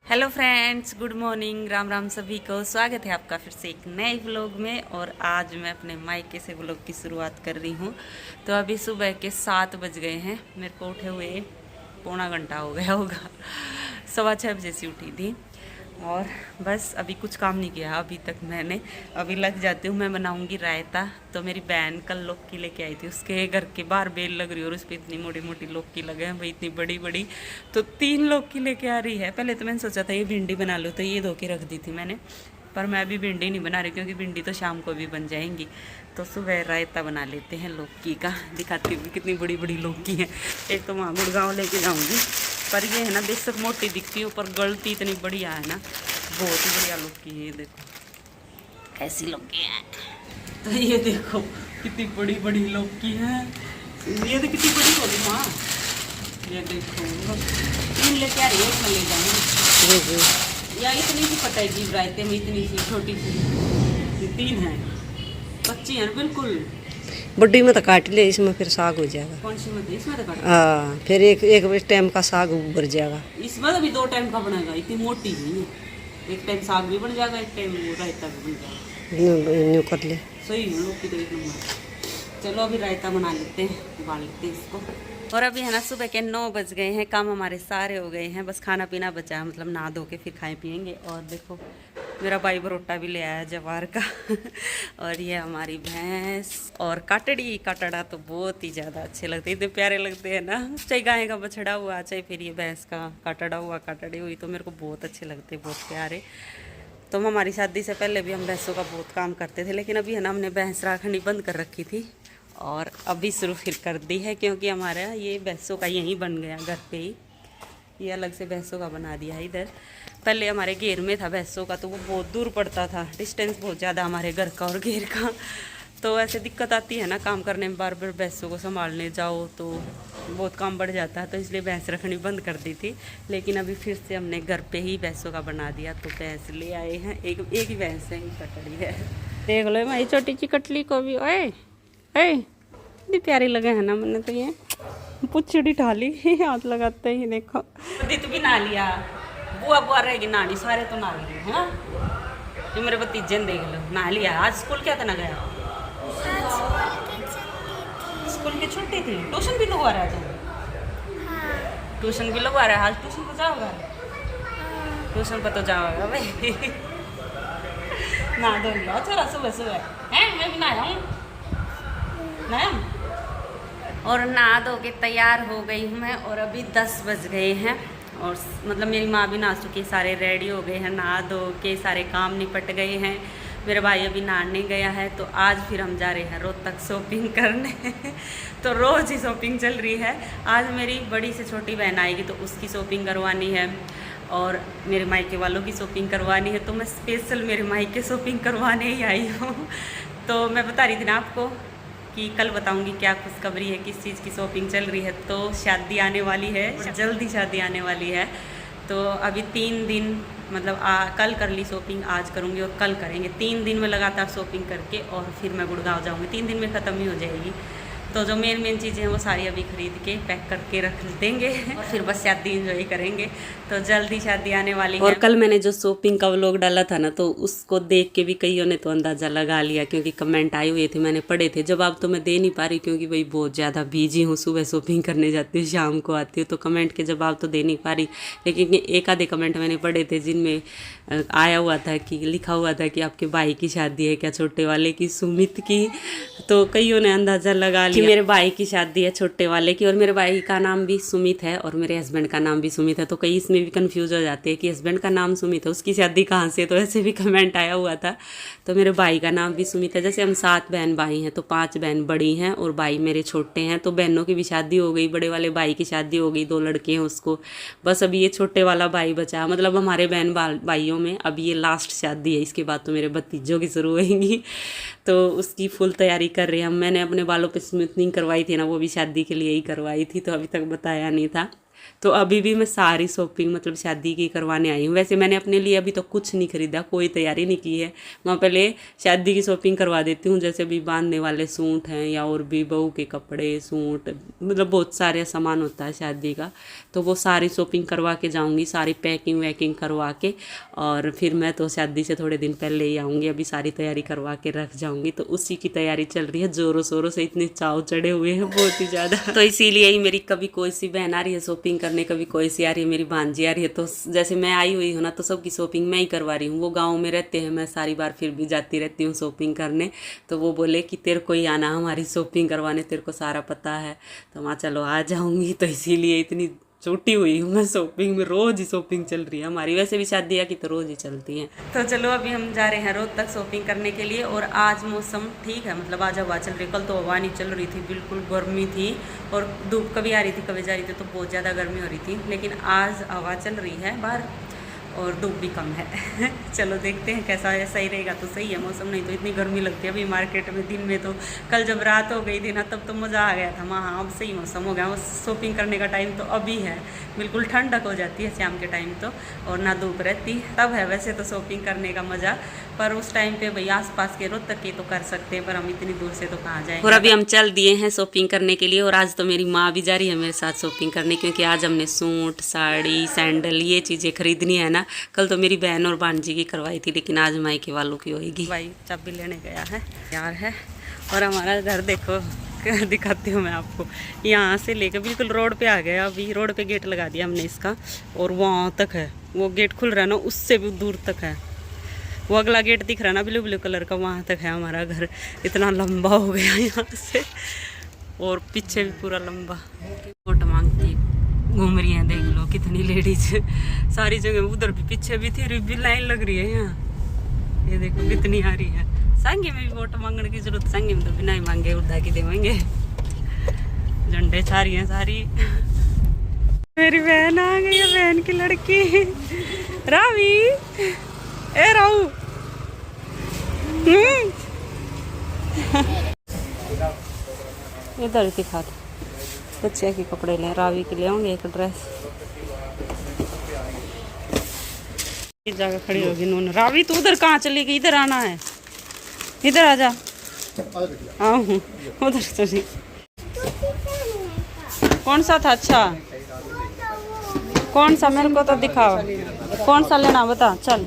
Hello friends, good morning, Ram Ram सभी को। स्वागत है आपका फिर से एक नए व्लॉग में। और आज मैं अपने मायके से व्लॉग की शुरुआत कर रही हूँ। तो अभी सुबह के 7 बज गए हैं। मेरे को उठे हुए पौना घंटा हो गया होगा। 6:15 बजे से उठी थी और बस अभी कुछ काम नहीं किया अभी तक मैंने। अभी लग जाती हूँ। मैं बनाऊंगी रायता। तो मेरी बहन कल लौकी लेके आई थी, उसके घर के बाहर बेल लग रही है और उस पर इतनी मोटी मोटी लौकी लगे हैं भाई, इतनी बड़ी बड़ी। तो 3 लौकी लेके आ रही है। पहले तो मैंने सोचा था ये भिंडी बना लो, तो ये धो के रख दी थी मैंने। पर मैं अभी भिंडी नहीं बना रही क्योंकि भिंडी तो शाम को भी बन जाएंगी। तो सुबह रायता बना लेते हैं लौकी का। दिखाती हूँ कितनी बड़ी बड़ी लौकी है। एक तो वहाँ गुड़गांव लेके जाऊँगी, पर ये है ना बेशक मोटी दिखती है, ऊपर गलती इतनी बढ़िया है ना, बहुत ही बढ़िया लौकी है। ये देखो ऐसी लौकी है। तो ये देखो कितनी बड़ी बड़ी लौकी है। ये तो कितनी बड़ी होगी माँ। ये देखो 3 लेके आ रही है, इसमें ले जाएंगे या इतनी सी कटेगी रायते में, इतनी सी छोटी सी 3 है, कच्ची है बिल्कुल। बड्डी में तो काट ले, इसमें फिर साग हो जाएगा। कौन सी में? इसमें तो काट। हाँ, फिर एक टाइम का साग उबर जाएगा। इसमें तो भी 2 टाइम का बनेगा, इतनी मोटी नहीं है। एक टाइम साग भी बन जाएगा, एक टाइम रायता भी बन जाएगा। न्यू कर ले। सही है लोग की तो 1 नंबर। चलो अभी रायता बना लेते हैं, उबाल लेते हैं इसको। और अभी है ना सुबह के 9 बज गए हैं। काम हमारे सारे हो गए हैं, बस खाना पीना बचा है, मतलब नहा धो के फिर खाए पियेंगे। और देखो मेरा भाई बरोटा भी ले आया जवार का। और ये हमारी भैंस और काटड़ा तो बहुत ही ज़्यादा अच्छे लगते हैं, इतने प्यारे लगते हैं ना। चाहे गाय का बछड़ा हुआ, चाहे फिर ये भैंस का काटड़ा हुआ, काटड़ी हुई, तो मेरे को बहुत अच्छे लगते हैं, बहुत प्यारे। तो हमारी शादी से पहले भी हम भैंसों का बहुत काम करते थे, लेकिन अभी है ना हमने भैंस रखनी बंद कर रखी थी और अभी शुरू फिर कर दी है, क्योंकि हमारा ये भैंसों का यहीं बन गया घर पे ही। ये अलग से भैंसों का बना दिया है इधर। पहले हमारे घेर में था भैंसों का, तो वो बहुत दूर पड़ता था, डिस्टेंस बहुत ज़्यादा हमारे घर का और घेर का। तो ऐसे दिक्कत आती है ना काम करने में, बार बार भैंसों को संभालने जाओ तो बहुत काम बढ़ जाता है। तो इसलिए भैंस रखनी बंद कर दी थी, लेकिन अभी फिर से हमने घर पे ही भैंसों का बना दिया। तो भैंस ले आए हैं, एक ही भैंस है, एक कटड़ी है। देख लो भाई छोटी सी कटली को भी। ओए ओए इतनी प्यारी लगे है ना। मैंने तो ये पुछड़ी ढाली हाथ लगाते ही देखो। दित भी ना लिया, बुआ बुआ रहेगी नानी, सारे तो ना लिए है। ये मेरे भतीजे ने देख लो ना लिया। आज स्कूल क्या था ना गया? स्कूल की छुट्टी थी। ट्यूशन भी लगवा रहा है तुम? ट्यूशन भी लगवा रहा है। आज ट्यूशन पर जाओगा? ट्यूशन पर तो जाओगा भाई। ना दो लिया चला सुबह सुबह है। मैं भी नहाया हूँ, नहाया और नहा धो के तैयार हो गई हूँ मैं। और अभी 10 बज गए हैं और मतलब मेरी माँ भी नहा चुकी, सारे रेडी हो गए हैं, नहा धो के सारे काम निपट गए हैं। मेरा भाई अभी नहाने गया है। तो आज फिर हम जा रहे हैं रोहतक शॉपिंग करने। तो रोज़ ही शॉपिंग चल रही है। आज मेरी बड़ी से छोटी बहन आएगी तो उसकी शॉपिंग करवानी है और मेरे मायके वालों की शॉपिंग करवानी है। तो मैं स्पेशल मेरे मायके शॉपिंग करवाने ही आई हूँ। तो मैं बता रही थी ना आपको कि कल बताऊंगी क्या खुशखबरी है, किस चीज़ की शॉपिंग चल रही है। तो शादी आने वाली है, जल्दी शादी आने वाली है। तो अभी 3 दिन मतलब कल कर ली शॉपिंग, आज करूँगी और कल करेंगे। 3 दिन में लगातार शॉपिंग करके और फिर मैं गुड़गांव जाऊँगी। 3 दिन में ख़त्म ही हो जाएगी। तो जो मेन चीज़ें हैं वो सारी अभी ख़रीद के पैक करके रख देंगे और फिर बस शादी एंजॉय करेंगे। तो जल्दी शादी आने वाली है। और कल मैंने जो शॉपिंग का व्लॉग डाला था ना, तो उसको देख के भी कईयों ने तो अंदाज़ा लगा लिया, क्योंकि कमेंट आए हुए थे, मैंने पढ़े थे। जवाब तो मैं दे नहीं पा रही क्योंकि भाई बहुत ज़्यादा बिजी हूँ, सुबह शॉपिंग करने जाती हूँ, शाम को आती हूँ, तो कमेंट के जवाब तो दे नहीं पा रही। लेकिन एक आधे कमेंट मैंने पढ़े थे जिनमें आया हुआ था कि लिखा हुआ था कि आपके भाई की शादी है क्या, छोटे वाले की, सुमित की। तो कईयों ने अंदाज़ा लगा लिया कि मेरे भाई की शादी है, छोटे वाले की। और मेरे भाई का नाम भी सुमित है और मेरे हस्बैंड का नाम भी सुमित है। तो कई इसमें भी कंफ्यूज हो जाते हैं कि हस्बैंड का नाम सुमित है, उसकी शादी कहाँ से। तो ऐसे भी कमेंट आया हुआ था। तो मेरे भाई का नाम भी सुमित है। जैसे हम 7 बहन भाई हैं, तो 5 बहन बड़ी हैं और भाई मेरे छोटे हैं। तो बहनों की भी शादी हो गई, बड़े वाले भाई की शादी हो गई, 2 लड़के हैं उसको। बस अभी ये छोटे वाला भाई बचा, मतलब हमारे बहन भाइयों में अभी ये लास्ट शादी है। इसके बाद तो मेरे भतीजों की शुरू होएंगी। तो उसकी फुल तैयारी कर रहे हैं हम। मैंने अपने बालों पे स्मूथनिंग करवाई थी ना, वो भी शादी के लिए ही करवाई थी, तो अभी तक बताया नहीं था। तो अभी भी मैं सारी शॉपिंग मतलब शादी की करवाने आई हूँ। वैसे मैंने अपने लिए अभी तो कुछ नहीं खरीदा, कोई तैयारी नहीं की है। मैं पहले शादी की शॉपिंग करवा देती हूँ, जैसे अभी बांधने वाले सूट हैं या और भी बहू के कपड़े सूट, मतलब बहुत सारे सामान होता है शादी का, तो वो सारी शॉपिंग करवा के जाऊँगी, सारी पैकिंग वैकिंग करवा के, और फिर मैं तो शादी से थोड़े दिन पहले ही आऊँगी। अभी सारी तैयारी करवा के रख जाऊँगी, तो उसी की तैयारी चल रही है जोरों शोरों से। इतने चाव चढ़े हुए हैं बहुत ही ज़्यादा। तो इसीलिए ही मेरी कभी कोई सी बहन आ रही है शॉपिंग करने, कभी कोई सी आ रही है, मेरी भांजी आ रही है, तो जैसे मैं आई हुई हूँ ना, तो सबकी शॉपिंग मैं ही करवा रही हूँ। वो गाँव में रहते हैं, मैं सारी बार फिर भी जाती रहती हूँ शॉपिंग करने, तो वो बोले कि तेरे को ही आना हमारी शॉपिंग करवाने, तेरे को सारा पता है। तो मैं चलो आ जाऊँगी। तो इसीलिए इतनी छूटी हुई हूँ मैं शॉपिंग में। रोज़ ही शॉपिंग चल रही है हमारी, वैसे भी शादी की तो रोज़ ही चलती है। तो चलो अभी हम जा रहे हैं रोज तक शॉपिंग करने के लिए। और आज मौसम ठीक है, मतलब आज हवा चल रही है, कल तो हवा नहीं चल रही थी, बिल्कुल गर्मी थी, और धूप कभी आ रही थी कभी जा रही थी, तो बहुत ज़्यादा गर्मी हो रही थी। लेकिन आज हवा चल रही है बाहर और धूप भी कम है। चलो देखते हैं कैसा है, सही रहेगा तो सही है मौसम, नहीं तो इतनी गर्मी लगती है अभी मार्केट में। दिन में तो कल जब रात हो गई थी ना, तब तो मज़ा आ गया था। हाँ अब सही मौसम हो गया, शॉपिंग करने का टाइम तो अभी है, बिल्कुल ठंडक हो जाती है शाम के टाइम तो, और ना धूप रहती, तब है वैसे तो शॉपिंग करने का मज़ा। पर उस टाइम पे भैया आसपास के रोहतक के तो कर सकते हैं, पर हम इतनी दूर से तो कहाँ जाएंगे। और अभी हम चल दिए हैं शॉपिंग करने के लिए, और आज तो मेरी माँ भी जा रही है मेरे साथ शॉपिंग करने, क्योंकि आज हमने सूट साड़ी सैंडल ये चीज़ें खरीदनी है ना। कल तो मेरी बहन और भांजी की करवाई थी, लेकिन आज मायके वालों की होगी। भाई चाबी लेने गया है यार है। और हमारा घर देखो, दिखाती हूँ मैं आपको, यहाँ से लेकर बिल्कुल रोड पे आ गया। अभी रोड पे गेट लगा दिया हमने इसका, और वहाँ तक है वो गेट खुल रहा है ना, उससे भी दूर तक है वो अगला गेट दिख रहा है ना ब्लू ब्लू कलर का, वहाँ तक है हमारा घर। इतना लंबा हो गया यहाँ से, और पीछे भी पूरा लंबा। वोट मांगती घूम रही हैं, देख लो कितनी लेडीज सारी जगह, उधर भी पीछे भी थी, भी लाइन लग रही है यहाँ, ये देखो कितनी आ रही है। संगे में भी वोट मांगने की जरूरत, संगे में तो बिना ही मांगे उड़ा के देवेंगे। झंडे छा रही हैं सारी। मेरी बहन आ गई है, बहन की लड़की रावी, ए राहू। इधर दिखा दो, बच्चे के कपड़े लें, रावी के ले आऊंगे एक ड्रेस। इस जगह खड़ी होगी नून। रावी तू उधर कहाँ चली गई, इधर आना है, इधर आ जा। आऊँ उधर चली। कौन सा था अच्छा, कौन सा मेरे को तो दिखाओ, कौन सा लेना बता। चल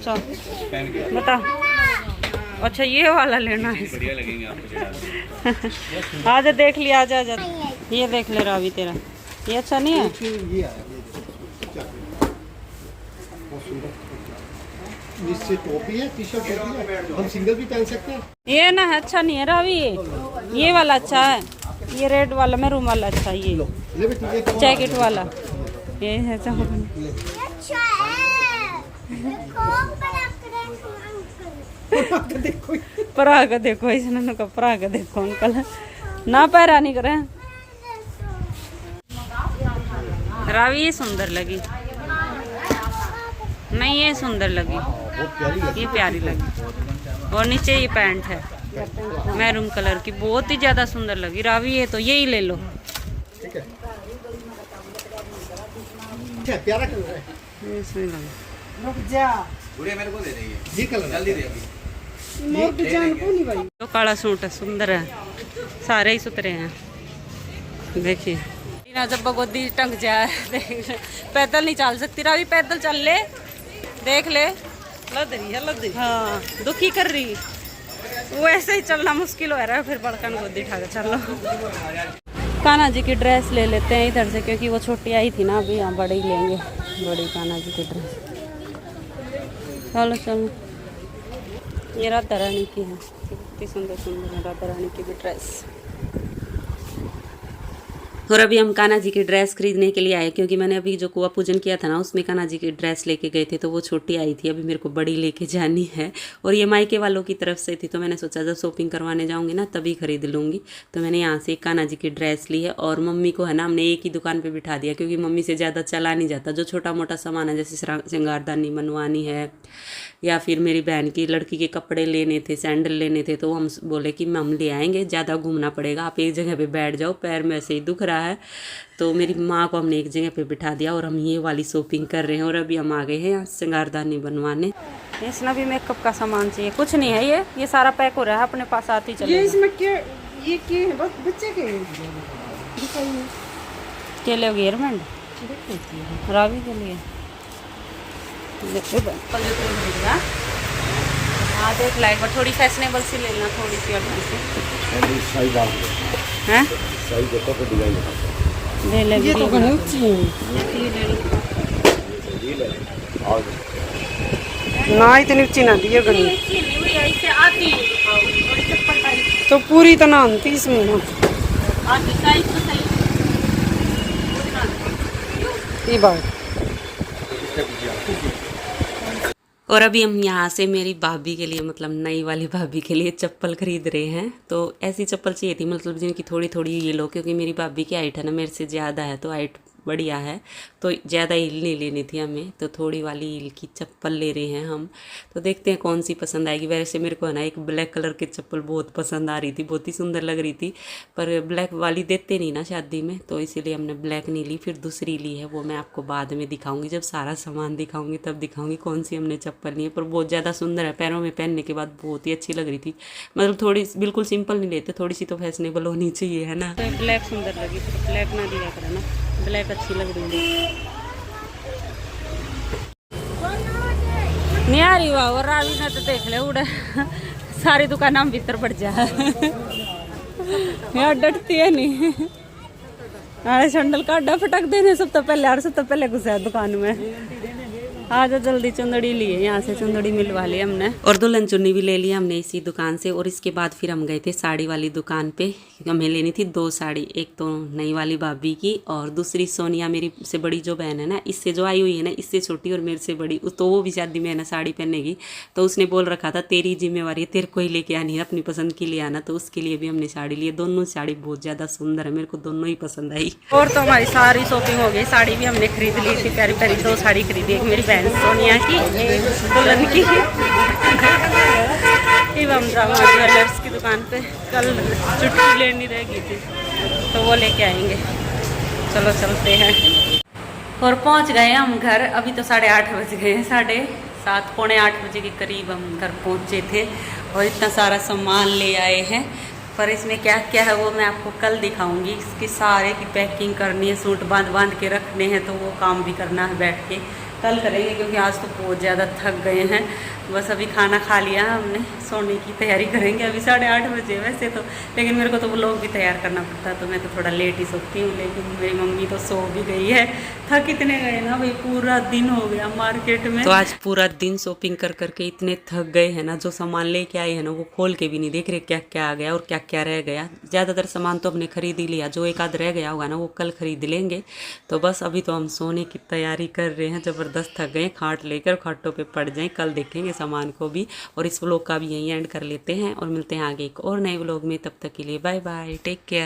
चल बता। अच्छा ये वाला लेना है, बढ़िया लगेंगे आपको। आजा देख लिया, आजा आजा, ये देख ले रावी तेरा, ये अच्छा नहीं है। टोपी है, टी-शर्ट टोपी है, हम सिंगल भी पहन सकते हैं। ये ना अच्छा नहीं है रावी, ये वाला अच्छा है, ये रेड वाला मैरून वाला अच्छा है, ये जैकेट वाला ये है। पराग देखो, इसने पराग देखो अंकल ना पैरा नहीं करे। रावी ये सुंदर लगी, नहीं ये सुंदर लगी, ये प्यारी लगी। और नीचे ये पैंट है मैरून कलर की, बहुत ही ज्यादा सुंदर लगी रावी, ये तो यही ले लो। ठीक है, प्यारा कलर है, इसमें लगा। रुक जा, मेरे को दे देंगे ये कलर जल्दी दे। तो काला सूट है, सुंदर है, सारे ही सुतरे हैं। देखिए ना जब गोदी टंग जाए, देख पैदल नहीं चल सकती रावी, पैदल चल ले, देख ले लद रही। हाँ दुखी कर रही, वो ऐसे ही चलना मुश्किल हो रहा है, फिर बड़कन गोदी उठा के चलो। कान्हा जी की ड्रेस ले लेते हैं इधर से, क्योंकि वो छोटी आई थी ना, अभी यहाँ बड़ी लेंगे, बड़ी कान्हा जी की ड्रेस। चलो चलो, ये राधा रानी की है, कितनी सुंदर सुंदर है राधा रानी की भी ड्रेस। और अभी हम कान्हा जी की ड्रेस खरीदने के लिए आए, क्योंकि मैंने अभी जो कुआ पूजन किया था ना, उसमें कान्हा जी की ड्रेस लेके गए थे, तो वो छोटी आई थी, अभी मेरे को बड़ी लेके जानी है। और ये मायके वालों की तरफ से थी, तो मैंने सोचा जब शॉपिंग करवाने जाऊंगी ना तभी खरीद लूँगी। तो मैंने यहाँ से कान्हा जी की ड्रेस ली है। और मम्मी को है ना, हमने एक ही दुकान पर बिठा दिया, क्योंकि मम्मी से ज़्यादा चला नहीं जाता। जो छोटा मोटा सामान है, जैसे श्रृंगारदानी मनवानी है, या फिर मेरी बहन की लड़की के कपड़े लेने थे, सैंडल लेने थे, तो हम बोले कि हम ले आएंगे, ज़्यादा घूमना पड़ेगा, आप एक जगह पे बैठ जाओ, पैर में ऐसे ही दुख रहा है। तो मेरी माँ को हमने एक जगह पे बिठा दिया और हम ये वाली शॉपिंग कर रहे हैं। और अभी हम आ गए हैं यहाँ श्रृंगारदानी बनवाने। इसमें भी मेकअप का सामान चाहिए, कुछ नहीं है, ये सारा पैक हो रहा है, अपने पास आती चले। ये इसमें क्या, ये क्या है? बस बच्चे के केले गेयरमेंट रावी के लिए हाँ देख लाइक, पर थोड़ी फैशनेबल सी ले लेना, थोड़ी सी अच्छी सी हैं ले ले। ये तो घनी ऊंची है ना, इतनी ऊंची ना दी घनी, तो पूरी तो ना आती इसमें ना। ये बात। और अभी हम यहाँ से मेरी भाभी के लिए, मतलब नई वाली भाभी के लिए चप्पल खरीद रहे हैं। तो ऐसी चप्पल चाहिए थी, मतलब जिनकी थोड़ी थोड़ी ये लो, क्योंकि मेरी भाभी की हाइट है ना मेरे से ज़्यादा है, तो हाइट बढ़िया है, तो ज़्यादा हील नहीं लेनी थी हमें, तो थोड़ी वाली हील की चप्पल ले रहे हैं हम। तो देखते हैं कौन सी पसंद आएगी। वैसे मेरे को है ना एक ब्लैक कलर की चप्पल बहुत पसंद आ रही थी, बहुत ही सुंदर लग रही थी, पर ब्लैक वाली देते नहीं ना शादी में, तो इसीलिए हमने ब्लैक नहीं ली। फिर दूसरी ली है, वो मैं आपको बाद में दिखाऊंगी, जब सारा सामान दिखाऊंगी तब दिखाऊंगी कौन सी हमने चप्पल ली है। पर बहुत ज़्यादा सुंदर है, पैरों में पहनने के बाद बहुत ही अच्छी लग रही थी। मतलब थोड़ी बिल्कुल सिंपल नहीं लेते, थोड़ी सी तो फैशनेबल होनी चाहिए, है ना। तो ब्लैक सुंदर लगी, तो ब्लैक ना दिया करो ना, ब्लैक अच्छी लग रही है। नहीं आ रही वाह, और रावी ने तो देख ले उड़े सारी दुकान हम भीतर बढ़ जाए यार, डटती है नहीं। अरे संडल का अड्डा फटक देने सब तो पहले, और सब तो पहले घुसा दुकान में। आज जल्दी चुंदड़ी लिए, यहाँ से चुंदड़ी मिलवा ली हमने, और दुल्हन चुन्नी भी ले लिया हमने इसी दुकान से। और इसके बाद फिर हम गए थे साड़ी वाली दुकान पे, हमें लेनी थी 2 साड़ी, एक तो नई वाली भाभी की, और दूसरी सोनिया मेरी से बड़ी जो बहन है ना, इससे जो आई हुई है ना, इससे छोटी और मेरे से बड़ी, तो वो भी शादी में है ना साड़ी पहनेगी। तो उसने बोल रखा था तेरी जिम्मेवारी है, तेरे को ही लेके आनी है, अपनी पसंद की ले आना। तो उसके लिए भी हमने साड़ी ली है। दोनों साड़ी बहुत ज़्यादा सुंदर है, मेरे को दोनों ही पसंद आई। और तो हमारी सारी शॉपिंग हो गई, साड़ी भी हमने खरीद ली थी, प्यारी प्यारी 2 साड़ी खरीदी, एक मेरी बहन सोनिया की, दुल्हन की। हम जामा ज्वेलर्स की दुकान पे, कल छुट्टी लेनी रह गई थी तो वो लेके आएंगे। चलो चलते हैं। और पहुंच गए हम घर, अभी तो 8:30 बज गए हैं, 7:30 पौने 8 बजे के करीब हम घर पहुंचे थे। और इतना सारा सामान ले आए हैं, पर इसमें क्या क्या है वो मैं आपको कल दिखाऊंगी। इसकी सारे की पैकिंग करनी है, सूट बांध के रखने हैं, तो वो काम भी करना है, बैठ के कल करेंगे, क्योंकि आज तो बहुत ज़्यादा थक गए हैं। बस अभी खाना खा लिया हमने, सोने की तैयारी करेंगे। अभी 8:30 बजे वैसे तो, लेकिन मेरे को तो व्लॉग भी तैयार करना पड़ता है, तो मैं तो थोड़ा लेट ही सोती हूँ। लेकिन मेरी मम्मी तो सो भी गई है, थक इतने गए ना भाई, पूरा दिन हो गया मार्केट में। तो आज पूरा दिन शॉपिंग कर करके इतने थक गए हैं ना, जो सामान लेके आए हैं ना वो खोल के भी नहीं देख रहे क्या क्या आ गया और क्या क्या रह गया। ज़्यादातर सामान तो हमने खरीद ही लिया, जो एक आध रह गया होगा ना वो कल खरीद लेंगे। तो बस अभी तो हम सोने की तैयारी कर रहे हैं, जबरदस्त थक गए, खाट लेकर खाटों पे पड़ जाएं, कल देखेंगे सामान को भी। और इस व्लॉग का भी यहीं एंड कर लेते हैं, और मिलते हैं आगे एक और नए व्लॉग में। तब तक के लिए बाय बाय, टेक केयर।